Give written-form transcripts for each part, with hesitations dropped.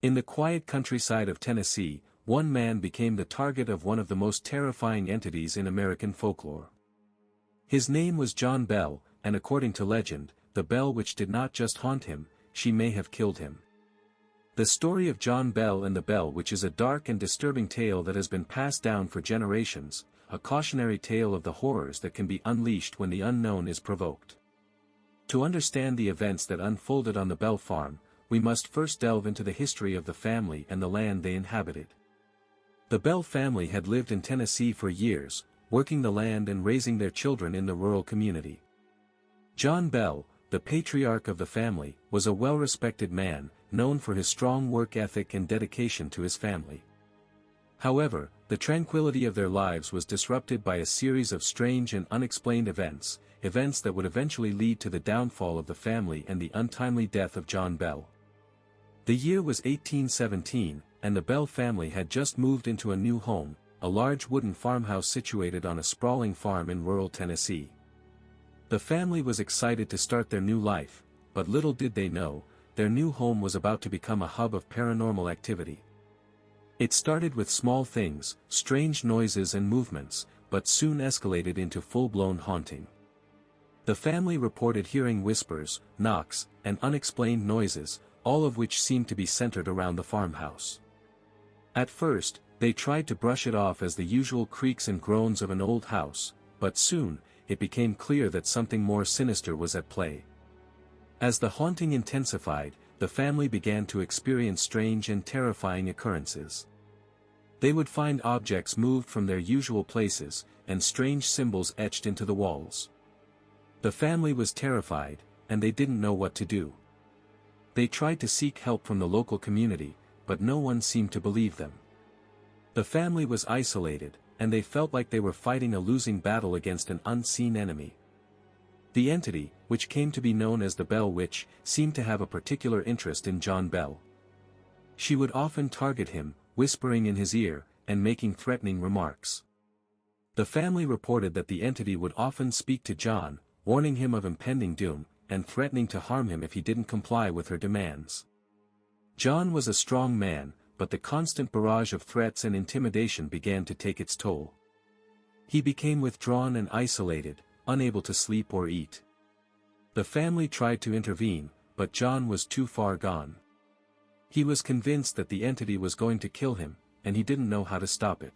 In the quiet countryside of Tennessee, one man became the target of one of the most terrifying entities in American folklore. His name was John Bell, and according to legend, the bell which did not just haunt him, she may have killed him. The story of John Bell and the Bell Witch is a dark and disturbing tale that has been passed down for generations, a cautionary tale of the horrors that can be unleashed when the unknown is provoked. To understand the events that unfolded on the Bell farm, we must first delve into the history of the family and the land they inhabited. The Bell family had lived in Tennessee for years, working the land and raising their children in the rural community. John Bell, the patriarch of the family, was a well-respected man, known for his strong work ethic and dedication to his family. However, the tranquility of their lives was disrupted by a series of strange and unexplained events that would eventually lead to the downfall of the family and the untimely death of John Bell. The year was 1817, and the Bell family had just moved into a new home, a large wooden farmhouse situated on a sprawling farm in rural Tennessee. The family was excited to start their new life, but little did they know, their new home was about to become a hub of paranormal activity. It started with small things, strange noises and movements, but soon escalated into full-blown haunting. The family reported hearing whispers, knocks, and unexplained noises, all of which seemed to be centered around the farmhouse. At first, they tried to brush it off as the usual creaks and groans of an old house, but soon, it became clear that something more sinister was at play. As the haunting intensified, the family began to experience strange and terrifying occurrences. They would find objects moved from their usual places, and strange symbols etched into the walls. The family was terrified, and they didn't know what to do. They tried to seek help from the local community, but no one seemed to believe them. The family was isolated, and they felt like they were fighting a losing battle against an unseen enemy. The entity, which came to be known as the Bell Witch, seemed to have a particular interest in John Bell. She would often target him, whispering in his ear, and making threatening remarks. The family reported that the entity would often speak to John, warning him of impending doom, and threatening to harm him if he didn't comply with her demands. John was a strong man, but the constant barrage of threats and intimidation began to take its toll. He became withdrawn and isolated, unable to sleep or eat. The family tried to intervene, but John was too far gone. He was convinced that the entity was going to kill him, and he didn't know how to stop it.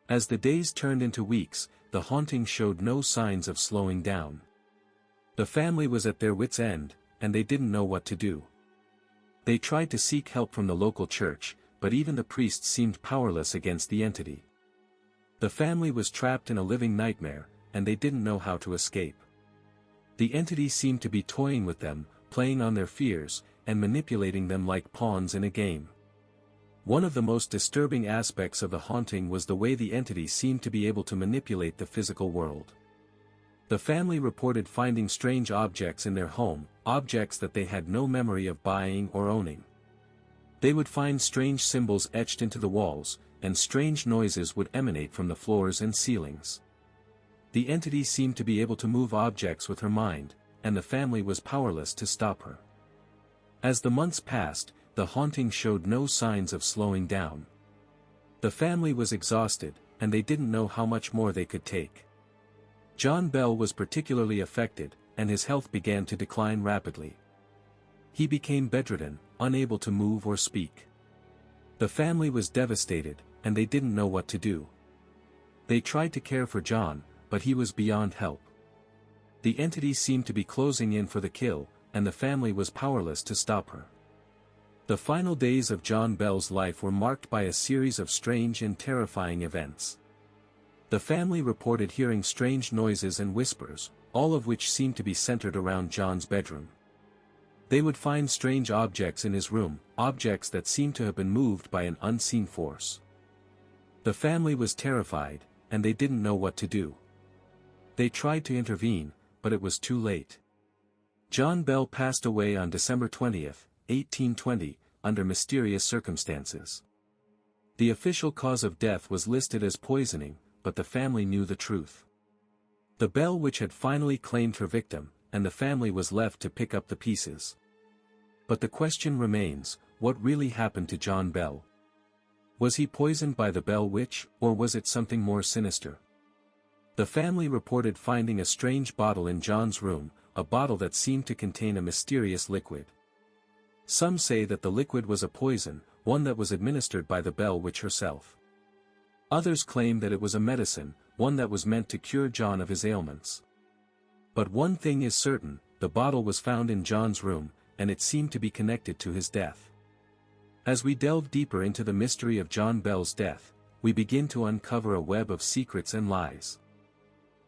As the days turned into weeks, the haunting showed no signs of slowing down. The family was at their wits' end, and they didn't know what to do. They tried to seek help from the local church, but even the priests seemed powerless against the entity. The family was trapped in a living nightmare, and they didn't know how to escape. The entity seemed to be toying with them, playing on their fears, and manipulating them like pawns in a game. One of the most disturbing aspects of the haunting was the way the entity seemed to be able to manipulate the physical world. The family reported finding strange objects in their home, objects that they had no memory of buying or owning. They would find strange symbols etched into the walls, and strange noises would emanate from the floors and ceilings. The entity seemed to be able to move objects with her mind, and the family was powerless to stop her. As the months passed, the haunting showed no signs of slowing down. The family was exhausted, and they didn't know how much more they could take. John Bell was particularly affected, and his health began to decline rapidly. He became bedridden, unable to move or speak. The family was devastated, and they didn't know what to do. They tried to care for John, but he was beyond help. The entity seemed to be closing in for the kill, and the family was powerless to stop her. The final days of John Bell's life were marked by a series of strange and terrifying events. The family reported hearing strange noises and whispers, all of which seemed to be centered around John's bedroom. They would find strange objects in his room, objects that seemed to have been moved by an unseen force. The family was terrified, and they didn't know what to do. They tried to intervene, but it was too late. John Bell passed away on December 20th, 1820, under mysterious circumstances. The official cause of death was listed as poisoning, but the family knew the truth. The Bell Witch had finally claimed her victim, and the family was left to pick up the pieces. But the question remains, what really happened to John Bell? Was he poisoned by the Bell Witch, or was it something more sinister? The family reported finding a strange bottle in John's room, a bottle that seemed to contain a mysterious liquid. Some say that the liquid was a poison, one that was administered by the Bell Witch herself. Others claim that it was a medicine, one that was meant to cure John of his ailments. But one thing is certain, the bottle was found in John's room, and it seemed to be connected to his death. As we delve deeper into the mystery of John Bell's death, we begin to uncover a web of secrets and lies.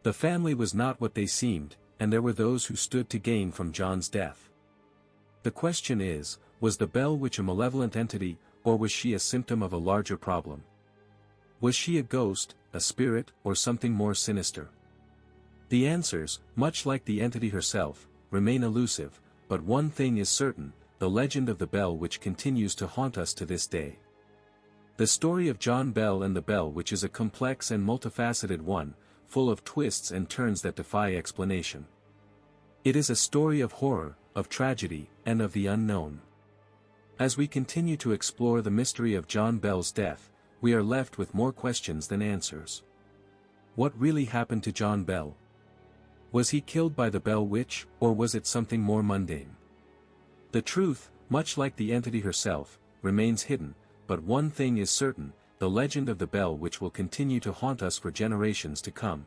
The family was not what they seemed, and there were those who stood to gain from John's death. The question is, was the Bell Witch a malevolent entity, or was she a symptom of a larger problem? Was she a ghost, a spirit, or something more sinister? The answers, much like the entity herself, remain elusive, but one thing is certain, the legend of the Bell Witch continues to haunt us to this day. The story of John Bell and the Bell Witch is a complex and multifaceted one, full of twists and turns that defy explanation. It is a story of horror, of tragedy, and of the unknown. As we continue to explore the mystery of John Bell's death, we are left with more questions than answers. What really happened to John Bell? Was he killed by the Bell Witch, or was it something more mundane? The truth, much like the entity herself, remains hidden, but one thing is certain, the legend of the Bell Witch will continue to haunt us for generations to come.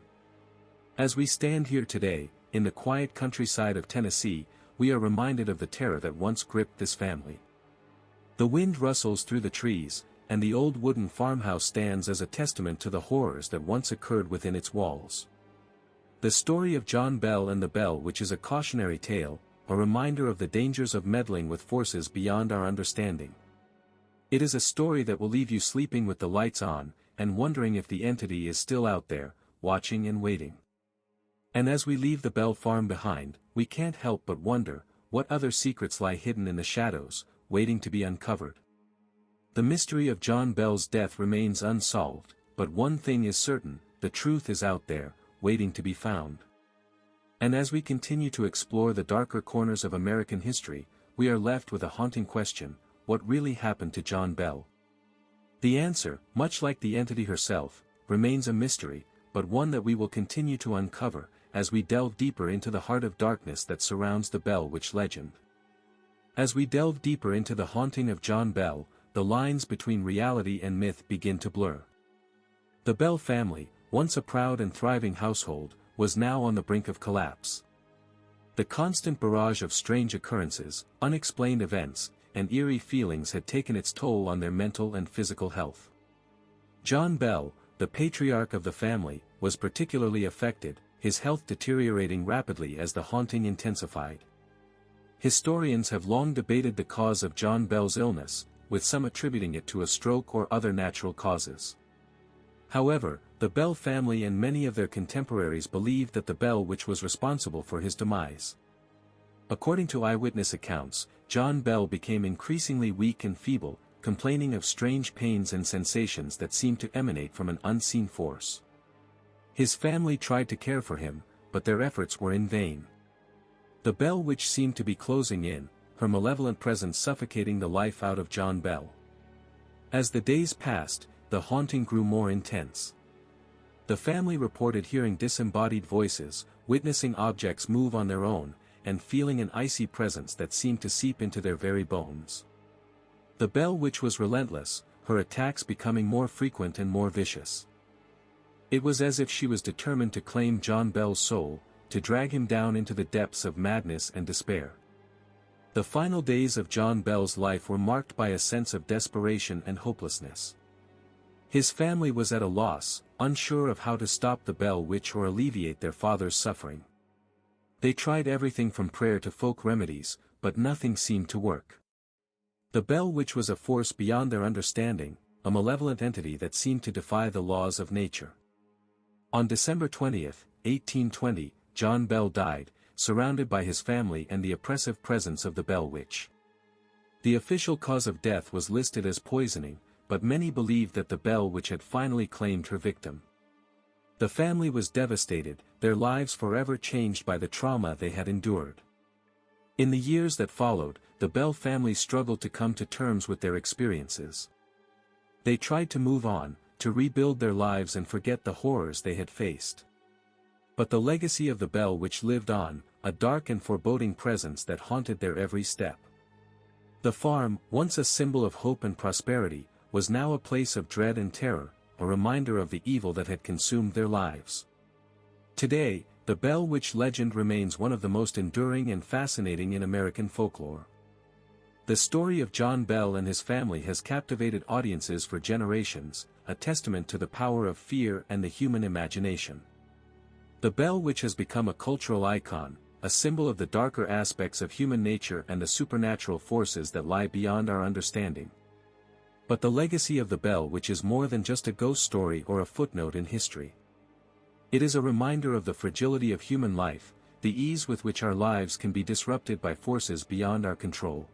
As we stand here today, in the quiet countryside of Tennessee, we are reminded of the terror that once gripped this family. The wind rustles through the trees, and the old wooden farmhouse stands as a testament to the horrors that once occurred within its walls. The story of John Bell and the Bell Witch is a cautionary tale, a reminder of the dangers of meddling with forces beyond our understanding. It is a story that will leave you sleeping with the lights on, and wondering if the entity is still out there, watching and waiting. And as we leave the Bell farm behind, we can't help but wonder, what other secrets lie hidden in the shadows, waiting to be uncovered. The mystery of John Bell's death remains unsolved, but one thing is certain, the truth is out there, waiting to be found. And as we continue to explore the darker corners of American history, we are left with a haunting question, what really happened to John Bell? The answer, much like the entity herself, remains a mystery, but one that we will continue to uncover, as we delve deeper into the heart of darkness that surrounds the Bell Witch legend. As we delve deeper into the haunting of John Bell, the lines between reality and myth begin to blur. The Bell family, once a proud and thriving household, was now on the brink of collapse. The constant barrage of strange occurrences, unexplained events, and eerie feelings had taken its toll on their mental and physical health. John Bell, the patriarch of the family, was particularly affected, his health deteriorating rapidly as the haunting intensified. Historians have long debated the cause of John Bell's illness, with some attributing it to a stroke or other natural causes. However, the Bell family and many of their contemporaries believed that the Bell Witch was responsible for his demise. According to eyewitness accounts, John Bell became increasingly weak and feeble, complaining of strange pains and sensations that seemed to emanate from an unseen force. His family tried to care for him, but their efforts were in vain. The Bell Witch seemed to be closing in, her malevolent presence suffocating the life out of John Bell. As the days passed, the haunting grew more intense. The family reported hearing disembodied voices, witnessing objects move on their own, and feeling an icy presence that seemed to seep into their very bones. The Bell Witch was relentless, her attacks becoming more frequent and more vicious. It was as if she was determined to claim John Bell's soul, to drag him down into the depths of madness and despair. The final days of John Bell's life were marked by a sense of desperation and hopelessness. His family was at a loss, unsure of how to stop the Bell Witch or alleviate their father's suffering. They tried everything from prayer to folk remedies, but nothing seemed to work. The Bell Witch was a force beyond their understanding, a malevolent entity that seemed to defy the laws of nature. On December 20, 1820, John Bell died, surrounded by his family and the oppressive presence of the Bell Witch. The official cause of death was listed as poisoning, but many believed that the Bell Witch had finally claimed her victim. The family was devastated, their lives forever changed by the trauma they had endured. In the years that followed, the Bell family struggled to come to terms with their experiences. They tried to move on, to rebuild their lives and forget the horrors they had faced. But the legacy of the Bell Witch lived on, a dark and foreboding presence that haunted their every step. The farm, once a symbol of hope and prosperity, was now a place of dread and terror, a reminder of the evil that had consumed their lives. Today, the Bell Witch legend remains one of the most enduring and fascinating in American folklore. The story of John Bell and his family has captivated audiences for generations, a testament to the power of fear and the human imagination. The Bell Witch has become a cultural icon, a symbol of the darker aspects of human nature and the supernatural forces that lie beyond our understanding. But the legacy of the Bell Witch is more than just a ghost story or a footnote in history. It is a reminder of the fragility of human life, the ease with which our lives can be disrupted by forces beyond our control.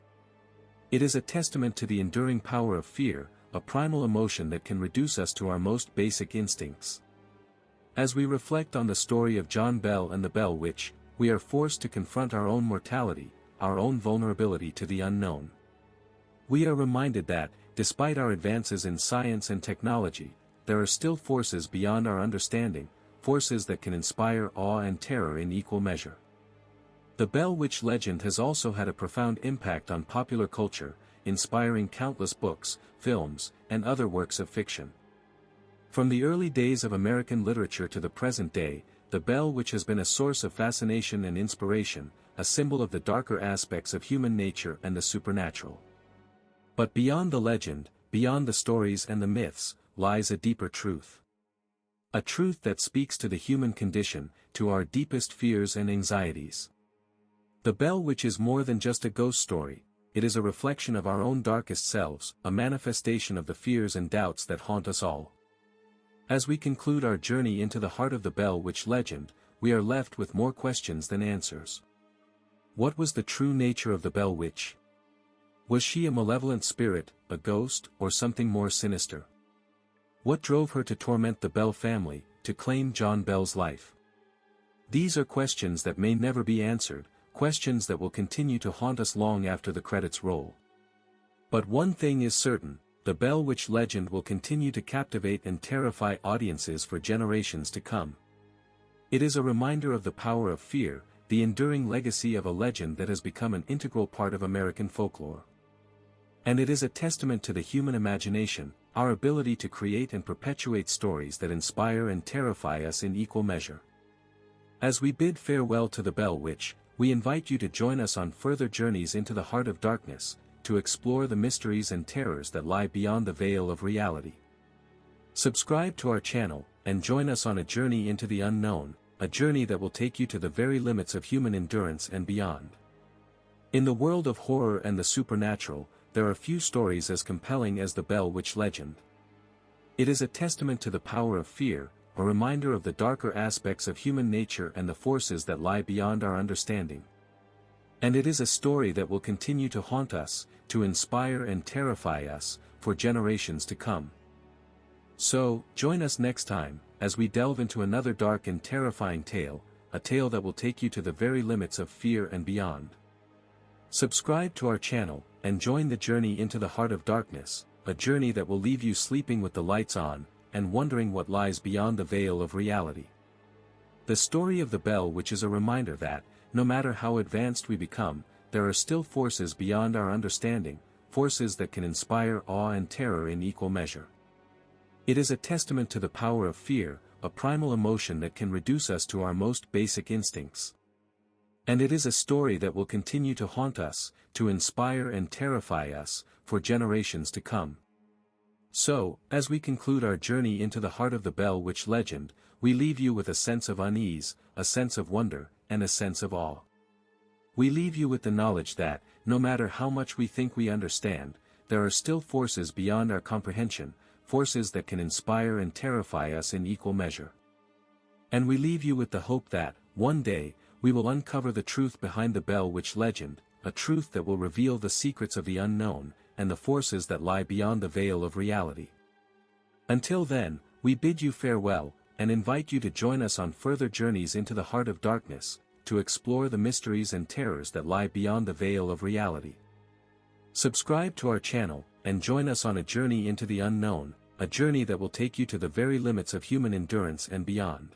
It is a testament to the enduring power of fear, a primal emotion that can reduce us to our most basic instincts. As we reflect on the story of John Bell and the Bell Witch, we are forced to confront our own mortality, our own vulnerability to the unknown. We are reminded that, despite our advances in science and technology, there are still forces beyond our understanding, forces that can inspire awe and terror in equal measure. The Bell Witch legend has also had a profound impact on popular culture, inspiring countless books, films, and other works of fiction. From the early days of American literature to the present day, the Bell Witch has been a source of fascination and inspiration, a symbol of the darker aspects of human nature and the supernatural. But beyond the legend, beyond the stories and the myths, lies a deeper truth. A truth that speaks to the human condition, to our deepest fears and anxieties. The Bell Witch is more than just a ghost story, it is a reflection of our own darkest selves, a manifestation of the fears and doubts that haunt us all. As we conclude our journey into the heart of the Bell Witch legend, we are left with more questions than answers. What was the true nature of the Bell Witch? Was she a malevolent spirit, a ghost, or something more sinister? What drove her to torment the Bell family, to claim John Bell's life? These are questions that may never be answered, questions that will continue to haunt us long after the credits roll. But one thing is certain, the Bell Witch legend will continue to captivate and terrify audiences for generations to come. It is a reminder of the power of fear, the enduring legacy of a legend that has become an integral part of American folklore. And it is a testament to the human imagination, our ability to create and perpetuate stories that inspire and terrify us in equal measure. As we bid farewell to the Bell Witch, we invite you to join us on further journeys into the heart of darkness, to explore the mysteries and terrors that lie beyond the veil of reality. Subscribe to our channel, and join us on a journey into the unknown, a journey that will take you to the very limits of human endurance and beyond. In the world of horror and the supernatural, there are few stories as compelling as the Bell Witch legend. It is a testament to the power of fear, a reminder of the darker aspects of human nature and the forces that lie beyond our understanding. And it is a story that will continue to haunt us, to inspire and terrify us, for generations to come. So, join us next time, as we delve into another dark and terrifying tale, a tale that will take you to the very limits of fear and beyond. Subscribe to our channel, and join the journey into the heart of darkness, a journey that will leave you sleeping with the lights on, and wondering what lies beyond the veil of reality. The story of the Bell Witch is a reminder that, no matter how advanced we become, there are still forces beyond our understanding, forces that can inspire awe and terror in equal measure. It is a testament to the power of fear, a primal emotion that can reduce us to our most basic instincts. And it is a story that will continue to haunt us, to inspire and terrify us, for generations to come. So, as we conclude our journey into the heart of the Bell Witch legend, we leave you with a sense of unease, a sense of wonder, and a sense of awe. We leave you with the knowledge that, no matter how much we think we understand, there are still forces beyond our comprehension, forces that can inspire and terrify us in equal measure. And we leave you with the hope that, one day, we will uncover the truth behind the Bell Witch legend, a truth that will reveal the secrets of the unknown, and the forces that lie beyond the veil of reality. Until then, we bid you farewell, and invite you to join us on further journeys into the heart of darkness, to explore the mysteries and terrors that lie beyond the veil of reality. Subscribe to our channel, and join us on a journey into the unknown, a journey that will take you to the very limits of human endurance and beyond.